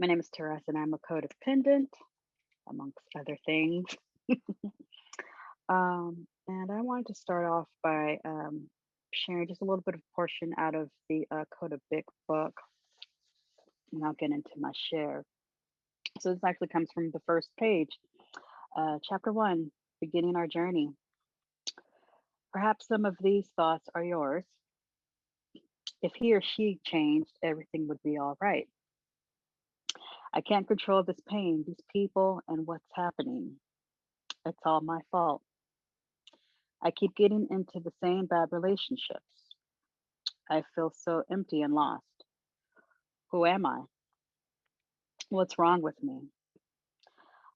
My name is Teresa, and I'm a codependent, amongst other things. And I wanted to start off by sharing just a little bit of portion out of the Coda Big book, and I'll get into my share. So this actually comes from the first page, chapter one, beginning our journey. Perhaps some of these thoughts are yours. If he or she changed, everything would be all right. I can't control this pain, these people, and what's happening. It's all my fault. I keep getting into the same bad relationships. I feel so empty and lost. Who am I? What's wrong with me?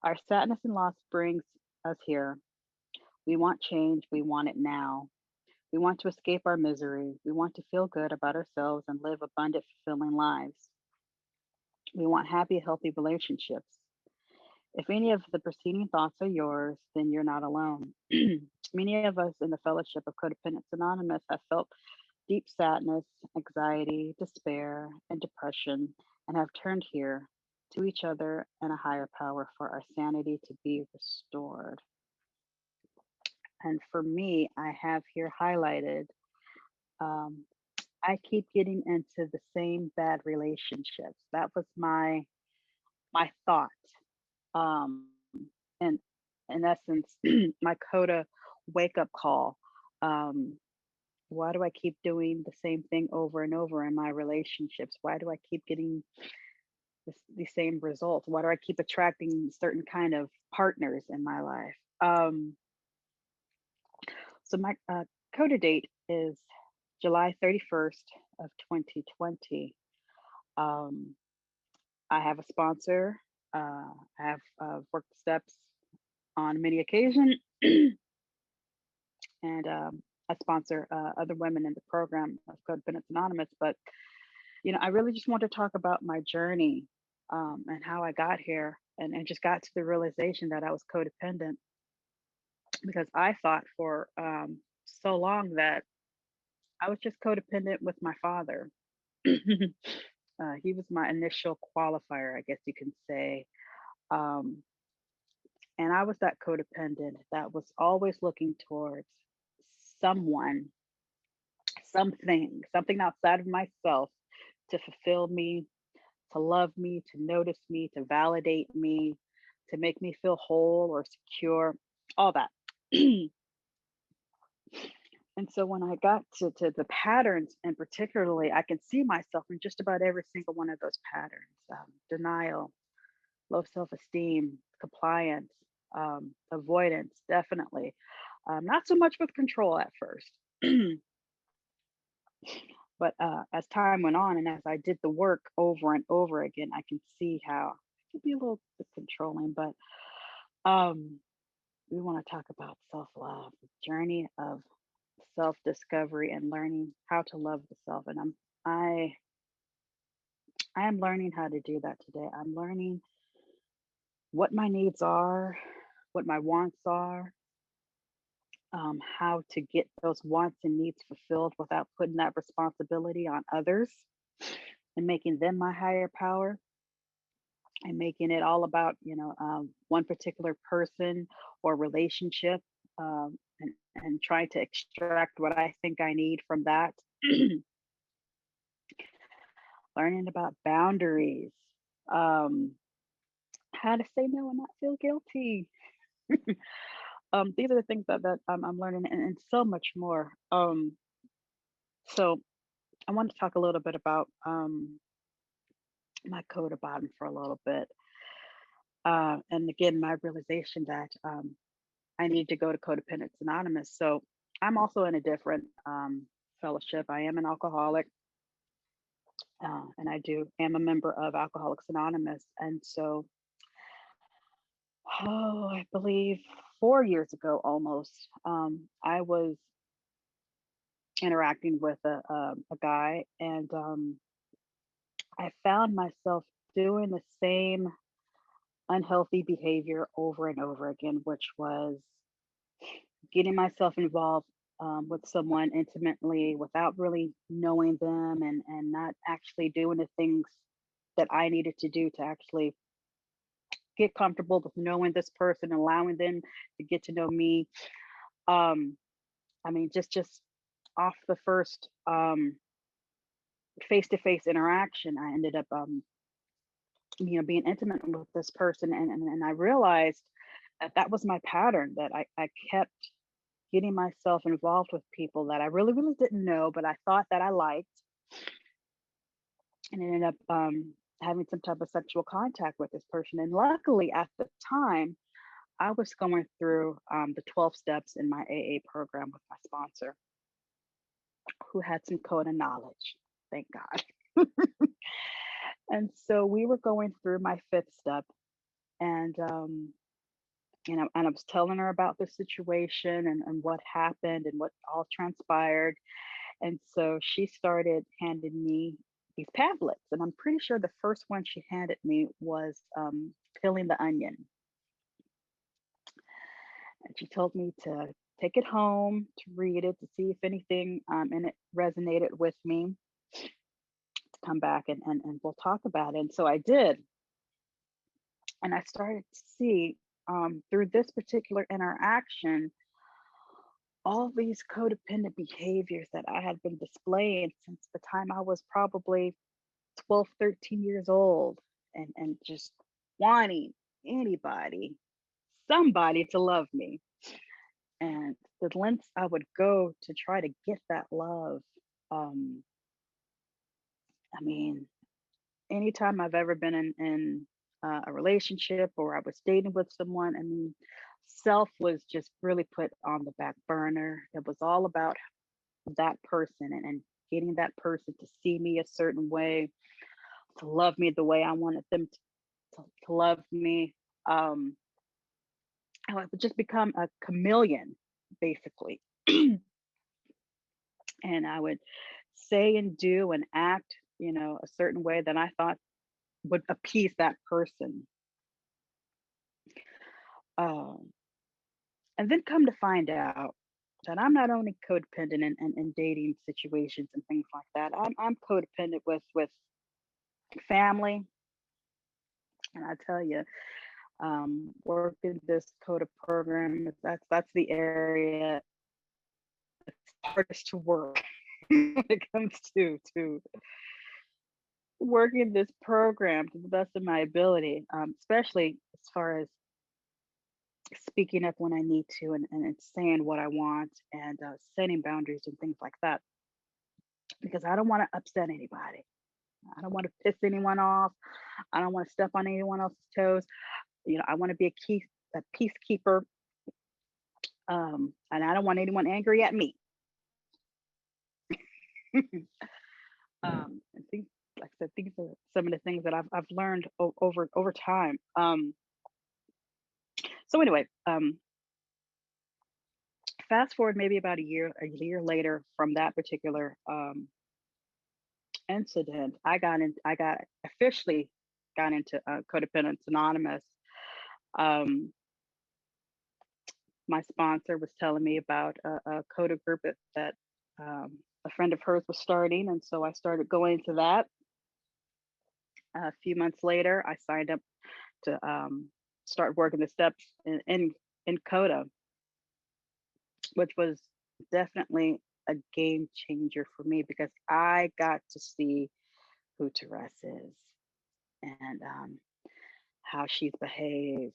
Our sadness and loss brings us here. We want change. We want it now. We want to escape our misery. We want to feel good about ourselves and live abundant, fulfilling lives. We want happy, healthy relationships. If any of the preceding thoughts are yours, then you're not alone. Many of us in the Fellowship of Codependents Anonymous have felt deep sadness, anxiety, despair, and depression, and have turned here to each other and a higher power for our sanity to be restored. And for me, I have here highlighted um, I keep getting into the same bad relationships. That was my thought. And in essence, my coda wake up call. Um, why do I keep doing the same thing over and over in my relationships? Why do I keep getting the same results? Why do I keep attracting certain kind of partners in my life? So my coda date is July 31st of 2020. Um, I have a sponsor. I have worked the steps on many occasions, and I sponsor other women in the program of Codependents Anonymous. But I really just want to talk about my journey and how I got here, and just got to the realization that I was codependent because I thought for so long that I was just codependent with my father. He was my initial qualifier, I guess you can say. Um, and I was that codependent that was always looking towards someone, something outside of myself to fulfill me, to love me, to notice me, to validate me, to make me feel whole or secure, all that. And so when I got to the patterns, and particularly, I can see myself in just about every single one of those patterns: denial, low self esteem, compliance, avoidance, definitely. Not so much with control at first. But as time went on and as I did the work over and over again, I can see how it could be a little bit controlling. But um, we want to talk about self love, the journey of self discovery and learning how to love the self. And I I am learning how to do that today. I'm learning what my needs are, what my wants are, how to get those wants and needs fulfilled without putting that responsibility on others and making them my higher power, and making it all about one particular person or relationship, and trying to extract what I think I need from that. Learning about boundaries, um, how to say no and not feel guilty. These are the things that I'm learning, and so much more. So I want to talk a little bit about my coda bottom for a little bit. And again, my realization that I need to go to Codependents Anonymous. So I'm also in a different fellowship. I am an alcoholic, and I do am a member of Alcoholics Anonymous. And so, I believe 4 years ago almost, I was interacting with a guy, and I found myself doing the same unhealthy behavior over and over again, which was getting myself involved with someone intimately without really knowing them, and not actually doing the things that I needed to do to actually get comfortable with knowing this person, allowing them to get to know me. Um, I mean, just off the first face-to-face interaction, I ended up being intimate with this person, and I realized that that was my pattern, that I kept getting myself involved with people that I really didn't know, but I thought that I liked, and ended up having some type of sexual contact with this person. And luckily, at the time, I was going through the 12 steps in my AA program with my sponsor, who had some CoDA knowledge. Thank God. And so we were going through my fifth step, and I was telling her about the situation and what happened and what all transpired. And so she started handing me these pamphlets, and I'm pretty sure the first one she handed me was peeling the onion. And she told me to take it home, to read it, to see if anything in it resonated with me, to come back and we'll talk about it. And so I did. And I started to see through this particular interaction all these codependent behaviors that I had been displaying since the time I was probably 12, 13 years old, and just wanting anybody, somebody to love me. And the lengths I would go to try to get that love. Um, I mean, anytime I've ever been in a relationship or I was dating with someone, I mean, self was just really put on the back burner. It was all about that person and getting that person to see me a certain way, to love me the way I wanted them to love me. Um, I would just become a chameleon, basically. And I would say and do and act, a certain way that I thought would appease that person. Um, and then come to find out that I'm not only codependent in dating situations and things like that. I'm codependent with family, and I tell you, working this CoDA program, that's the area hardest to work when it comes to working this program to the best of my ability, especially as far as speaking up when I need to and saying what I want and setting boundaries and things like that because I don't want to upset anybody. I don't want to piss anyone off. I don't want to step on anyone else's toes. I want to be a peacekeeper, and I don't want anyone angry at me. I think, like I said, these are some of the things that I've learned over time. So anyway, fast forward maybe about a year later from that particular incident, I got officially got into Codependence Anonymous. Um, my sponsor was telling me about a CODA group that a friend of hers was starting, and so I started going to that. A few months later, I signed up to start working the steps in CODA, which was definitely a game changer for me because I got to see who Therese is and how she's behaved,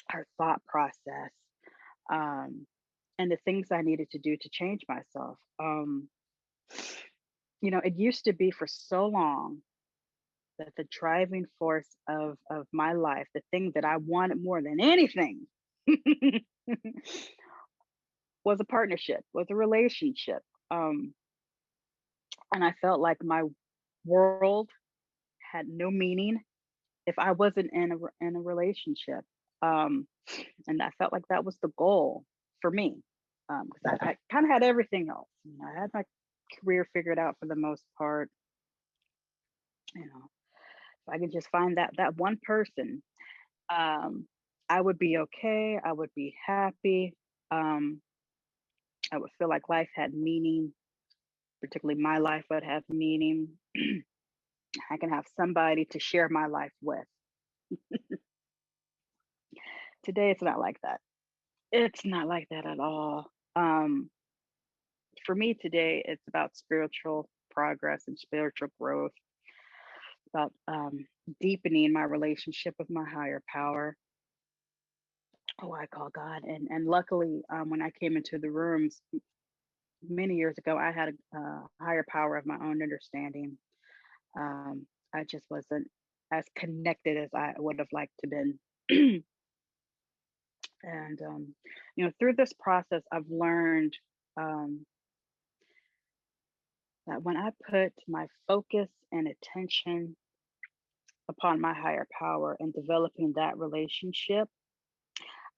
her thought process, um, and the things I needed to do to change myself. It used to be for so long that the driving force of my life, the thing that I wanted more than anything, was a partnership, was a relationship. Um, and I felt like my world had no meaning if I wasn't in a relationship. Um, and I felt like that was the goal for me because I kind of had everything else. I had my career figured out for the most part. If I could just find that one person, um, I would be okay. I would be happy. Um, I would feel like life had meaning, particularly my life would have meaning. I can have somebody to share my life with. Today, it's not like that. It's not like that at all. For me today, it's about spiritual progress and spiritual growth, about deepening my relationship with my higher power, who I call God. And luckily, when I came into the rooms many years ago, I had a higher power of my own understanding. I just wasn't as connected as I would have liked to been. And through this process, I've learned um, that when I put my focus and attention upon my higher power and developing that relationship,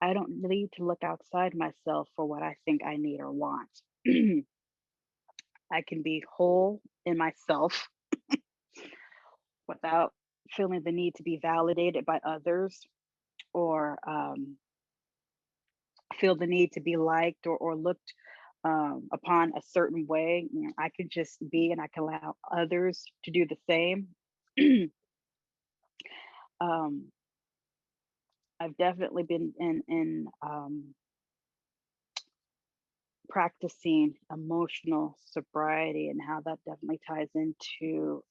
I don't need to look outside myself for what I think I need or want. I can be whole in myself without feeling the need to be validated by others or feel the need to be liked or looked upon a certain way. I can just be and I can allow others to do the same. um, I've definitely been in practicing emotional sobriety and how that definitely ties into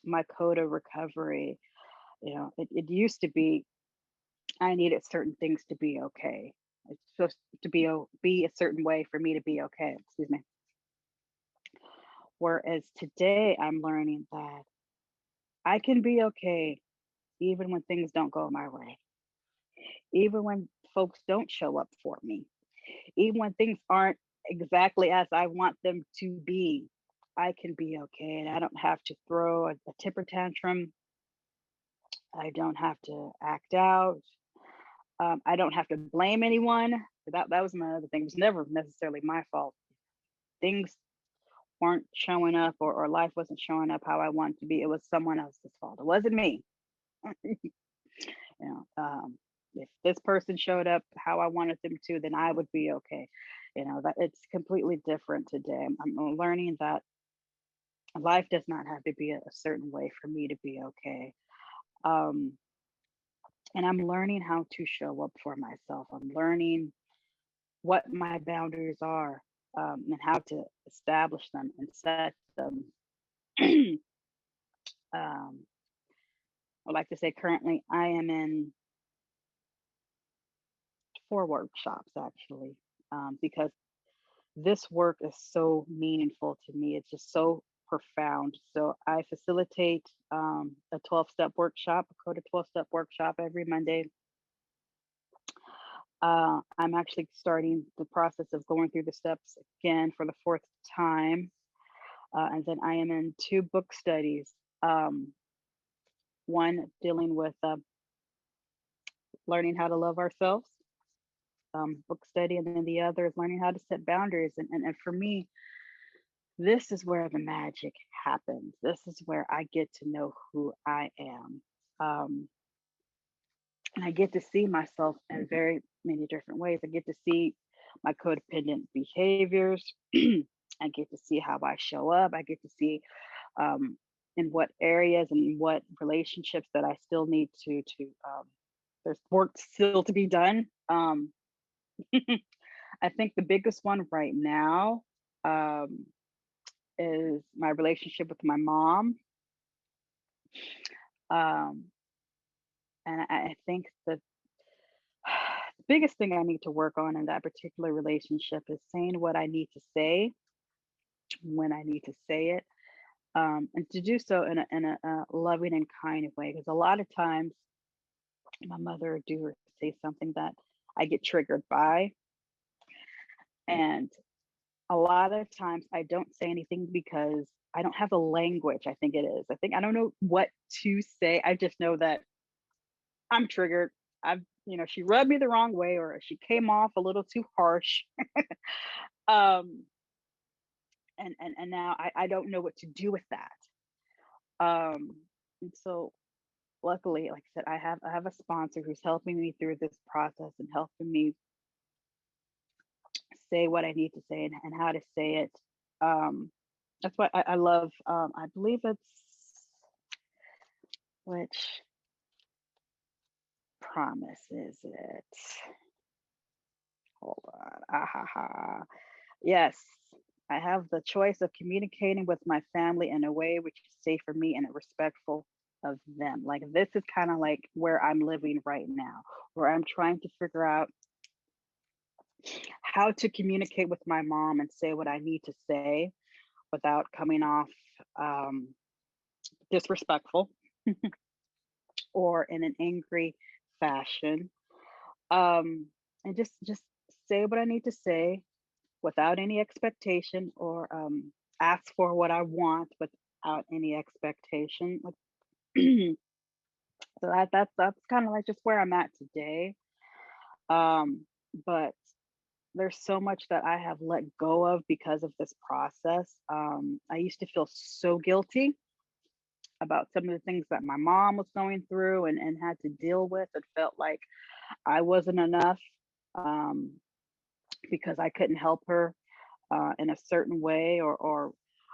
my CoDA recovery. It used to be I needed certain things to be okay. It's supposed to be a certain way for me to be okay. Excuse me. Whereas today, I'm learning that I can be okay even when things don't go my way, even when folks don't show up for me, even when things aren't exactly as I want them to be. I can be okay, and I don't have to throw a temper tantrum. I don't have to act out. I don't have to blame anyone. That was my other thing. It was never necessarily my fault. Things weren't showing up, or life wasn't showing up how I wanted to be. It was someone else's fault. It wasn't me. You know, if this person showed up how I wanted them to, then I would be okay. That it's completely different today. I'm learning that life does not have to be a certain way for me to be okay. Um, and I'm learning how to show up for myself. I'm learning what my boundaries are, and how to establish them and set them. um, I like to say currently I am in 4 workshops actually, because this work is so meaningful to me. It's just so profound. So I facilitate a 12-step workshop, a CoDA 12-step workshop every Monday. I'm actually starting the process of going through the steps again for the fourth time. And then I am in 2 book studies. Um, one dealing with learning how to love ourselves, book study, and then the other is learning how to set boundaries. And for me, this is where the magic happens. This is where I get to know who I am. Um, and I get to see myself in very many different ways. I get to see my codependent behaviors. I get to see how I show up. I get to see um, in what areas and what relationships that I still need there's work still to be done. I think the biggest one right now um, is my relationship with my mom. Um, and I think that the biggest thing I need to work on in that particular relationship is saying what I need to say when I need to say it, and to do so in a loving and kind way. Because a lot of times, my mother would do or say something that I get triggered by, and a lot of times I don't say anything because I don't have the language. I think it is. I don't know what to say. I just know that I'm triggered. She rubbed me the wrong way, or she came off a little too harsh. um, and now I don't know what to do with that. And so luckily, like I said, I have a sponsor who's helping me through this process and helping me say what I need to say and how to say it. Um, that's why I love. I believe it's Which promise is it? Hold on. Ah, ha, ha. Yes, I have the choice of communicating with my family in a way which is safe for me and respectful of them. Like this is kind of like where I'm living right now, where I'm trying to figure out how to communicate with my mom and say what I need to say without coming off um, disrespectful or in an angry fashion. Um, and just say what I need to say without any expectation or ask for what I want without any expectation. So that's kind of like just where I'm at today. But there's so much that I have let go of because of this process. I used to feel so guilty about some of the things that my mom was going through and had to deal with. It felt like I wasn't enough um, because I couldn't help her in a certain way, or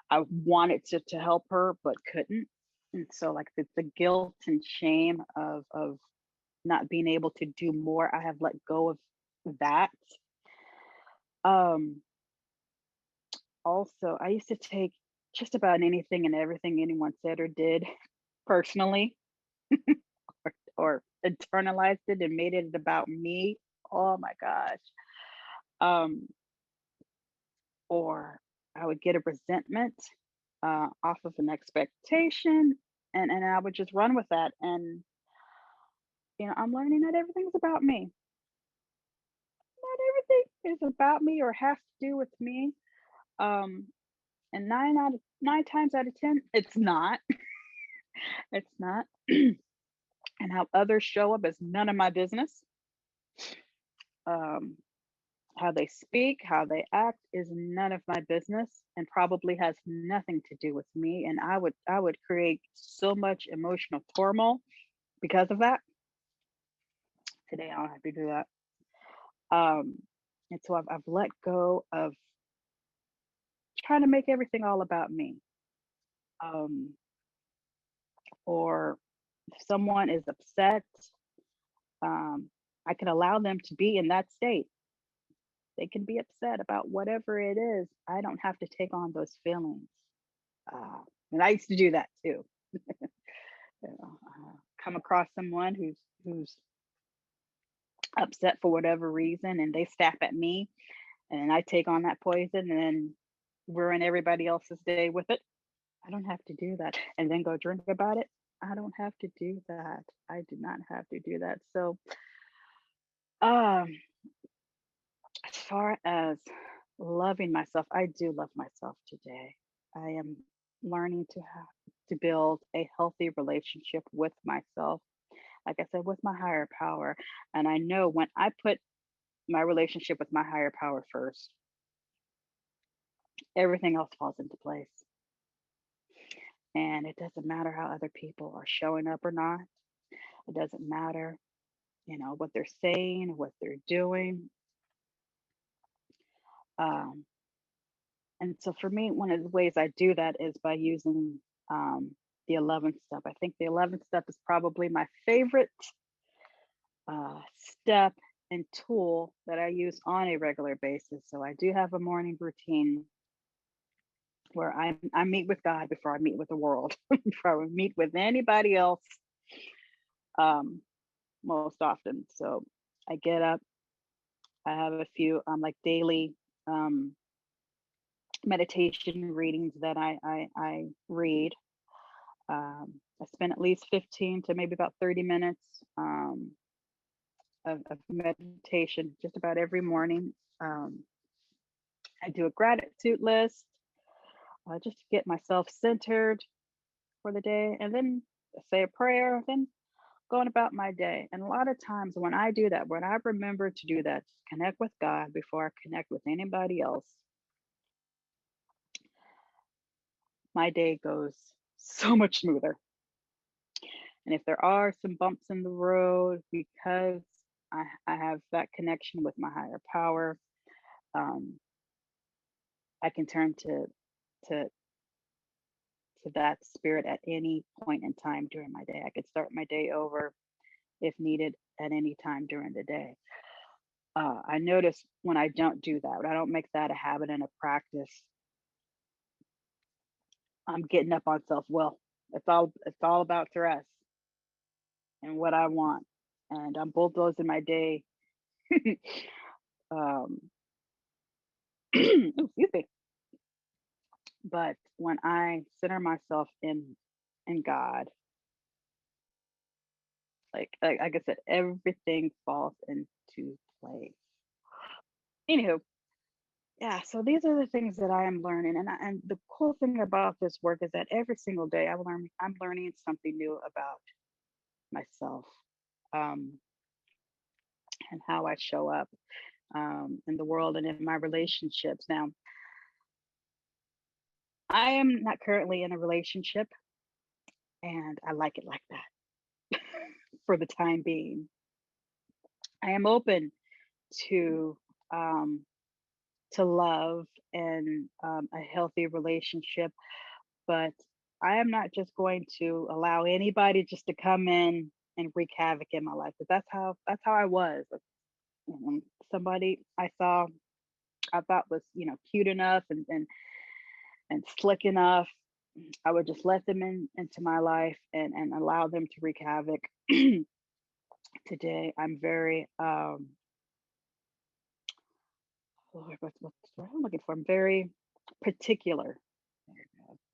I wanted to help her but couldn't. And so, like the guilt and shame of not being able to do more, I have let go of that. Um, Also, I used to take just about anything and everything anyone said or did personally, or internalized it and made it about me. Oh my gosh. Um, or I would get a resentment off of an expectation, and I would just run with that. And I'm learning that everything's about me. Not everything is about me or has to do with me. Um, and nine times out of ten, it's not. It's not. And how others show up is none of my business. Um, how they speak, how they act is none of my business and probably has nothing to do with me. And I would create so much emotional turmoil because of that. Today I don't have to do that. Um, and so I've let go of trying to make everything all about me. Um, or if someone is upset, um, I can allow them to be in that state. They can be upset about whatever it is. I don't have to take on those feelings. Uh, and I used to do that too. Come across someone who's upset for whatever reason, and they snap at me, and I take on that poison, and then ruin everybody else's day with it. I don't have to do that, and then go drink about it. I don't have to do that. I do not have to do that. So, um, as far as loving myself, I do love myself today. I am learning to build a healthy relationship with myself, like I said, with my higher power. And I know when I put my relationship with my higher power first, everything else falls into place. And it doesn't matter how other people are showing up or not. It doesn't matter, what they're saying, what they're doing. Um, and so for me, one of the ways I do that is by using the 11th step. I think the 11th step is probably my favorite step and tool that I use on a regular basis. So I do have a morning routine where I meet with God before I meet with the world, before I meet with anybody else, um, most often. So I get up, I have a few like daily um, meditation readings that I read. I spend at least 15 to maybe about 30 minutes of meditation just about every morning. Um, I do a gratitude list just to get myself centered for the day, and then say a prayer, then going about my day. And a lot of times when I do that, when I remember to do that, connect with God before I connect with anybody else, my day goes so much smoother. And if there are some bumps in the road because I have that connection with my higher power, um, I can turn to to that spirit at any point in time during my day. I could start my day over if needed at any time during the day. I notice when I don't do that, when I don't make that a habit and a practice, I'm getting up on self will. It's all about thrust and what I want, and I'm bulldozing my day. um, excuse me. But when I center myself in God, like I said, everything falls into place. Anywho, yeah. So these are the things that I am learning, and the cool thing about this work is that every single day I'm learning something new about myself, um, and how I show up in the world and in my relationships. Now, I am not currently in a relationship, and I like it like that for the time being. I am open to um, love and a healthy relationship, but I am not just going to allow anybody just to come in and wreak havoc in my life. But that's how I was. Somebody I saw I thought was cute enough and slick enough, I would just let them into my life and allow them to wreak havoc. Today, I'm very Lord, what's the word I'm looking for? I'm very particular,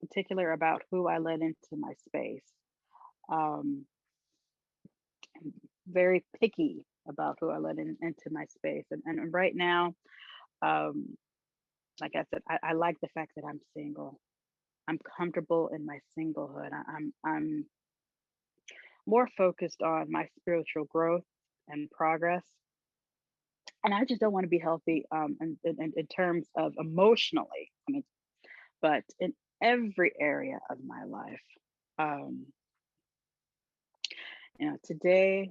particular about who I let into my space. Um, I'm very picky about who I let into my space, and right now, um, like I said, I like the fact that I'm single. I'm comfortable in my singlehood. I'm more focused on my spiritual growth and progress. And I just don't want to be healthy in terms of emotionally. I mean, but in every area of my life. Um, today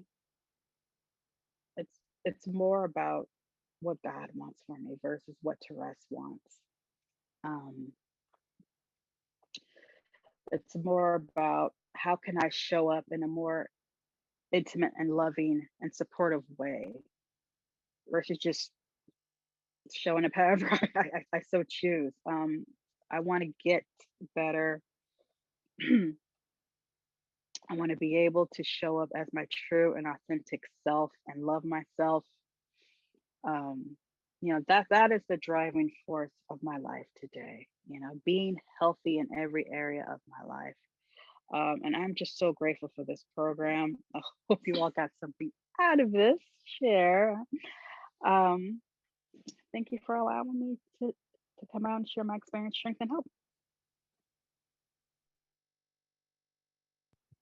it's more about what God wants for me versus what Therese wants. Um, it's more about how can I show up in a more intimate and loving and supportive way versus just showing up however I so choose. I want to get better. I want to be able to show up as my true and authentic self and love myself. um, that is the driving force of my life today, being healthy in every area of my life. And I'm just so grateful for this program. I hope you all got something out of this share. um, Thank you for allowing me to come out and share my experience, strength, and hope.